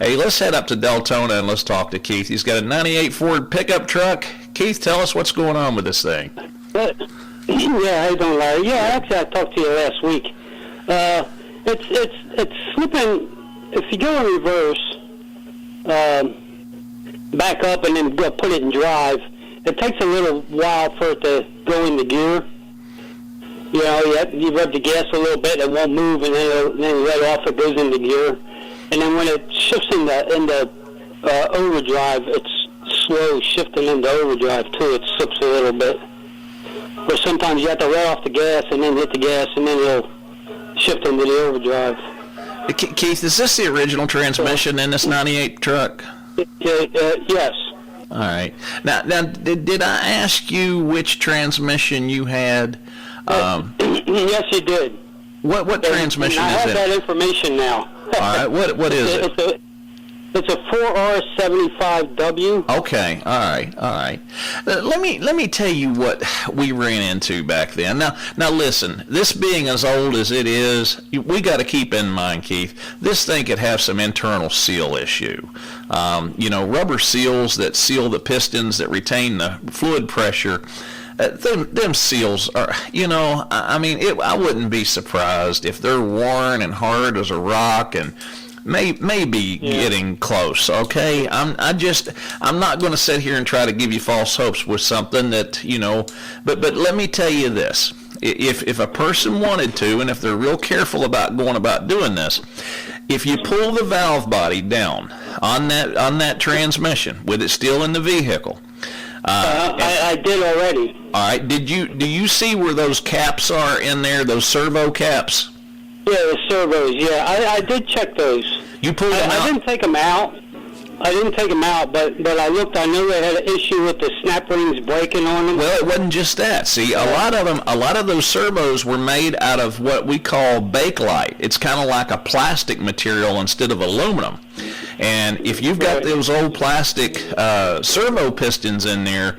Hey, let's head up to Deltona and let's talk to Keith. He's got a 98 Ford pickup truck. Keith, tell us what's going on with this thing. Yeah, how you doing, Larry? Yeah, actually, I talked to you last week. It's slipping. If you go in reverse, back up and then go put it in drive, it takes a little while for it to go into gear. You know, you rev the gas a little bit, it won't move, and then right off it goes into gear. And then when it shifts into overdrive, it's slow shifting into overdrive too. It slips a little bit. Or sometimes you have to let off the gas and then hit the gas, and then it'll shift into the overdrive. Keith, is this the original transmission in this 98 truck? Yes. All right. Now, did I ask you which transmission you had? Yes, you did. What transmission is it? I have that information now. All right. What is it? It's a 4R75W. Okay. All right. Let me tell you what we ran into back then. Now listen. This being as old as it is, we got to keep in mind, Keith, this thing could have some internal seal issue. Rubber seals that seal the pistons that retain the fluid pressure. Them seals are, I wouldn't be surprised if they're worn and hard as a rock and maybe getting close. Okay, I'm not going to sit here and try to give you false hopes with something that but let me tell you this: if a person wanted to, and if they're real careful about going about doing this, if you pull the valve body down on that transmission with it still in the vehicle. I did already. All right. Do you see where those caps are in there? Those servo caps? Yeah, the servos. Yeah, I did check those. You pulled them out? I didn't take them out. But I looked. I knew they had an issue with the snap rings breaking on them. Well, it wasn't just that. See, a lot of those servos were made out of what we call bakelite. It's kind of like a plastic material instead of aluminum. And if you've got those old plastic servo pistons in there,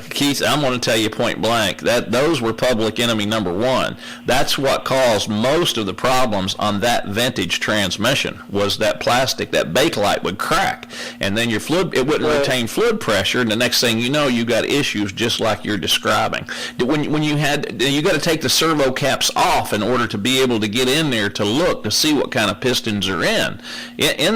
Keith, I'm going to tell you point blank that those were public enemy number one. That's what caused most of the problems on that vintage transmission. Was that plastic, that bakelite would crack, and then your fluid, it wouldn't retain fluid pressure, and the next thing you know, you got issues just like you're describing. When you got to take the servo caps off in order to be able to get in there to look to see what kind of pistons are in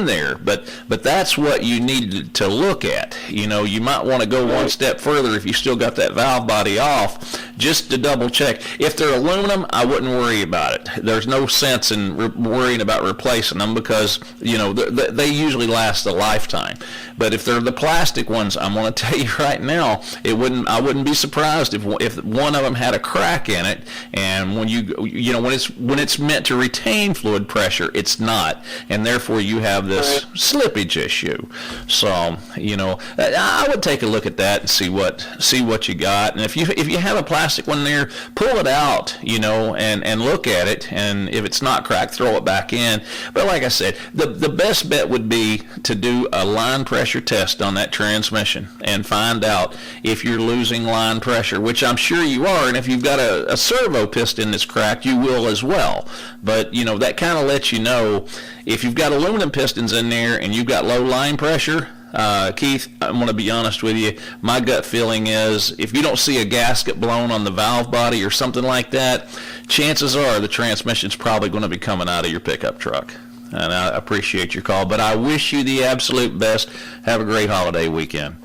there. But that's what you need to look at. You might want to go one step further if you still got that valve body off, just to double check. If they're aluminum, I wouldn't worry about it. There's no sense in worrying about replacing them because they usually last a lifetime. But if they're the plastic ones, I'm going to tell you right now, I wouldn't be surprised if one of them had a crack in it, and when when it's meant to retain fluid pressure, it's not, and therefore you have this slippage issue. So I would take a look at that and see what you got, and if you have a plastic one there, pull it out, and look at it, and if it's not cracked, throw it back in. But like I said, the best bet would be to do a line pressure test on that transmission and find out if you're losing line pressure, which I'm sure you are, and if you've got a servo piston that's cracked, you will as well. But that kind of lets you know if you've got aluminum pistons in there and you've got low line pressure. Keith, I'm going to be honest with you. My gut feeling is if you don't see a gasket blown on the valve body or something like that, chances are the transmission's probably going to be coming out of your pickup truck. And I appreciate your call, but I wish you the absolute best. Have a great holiday weekend.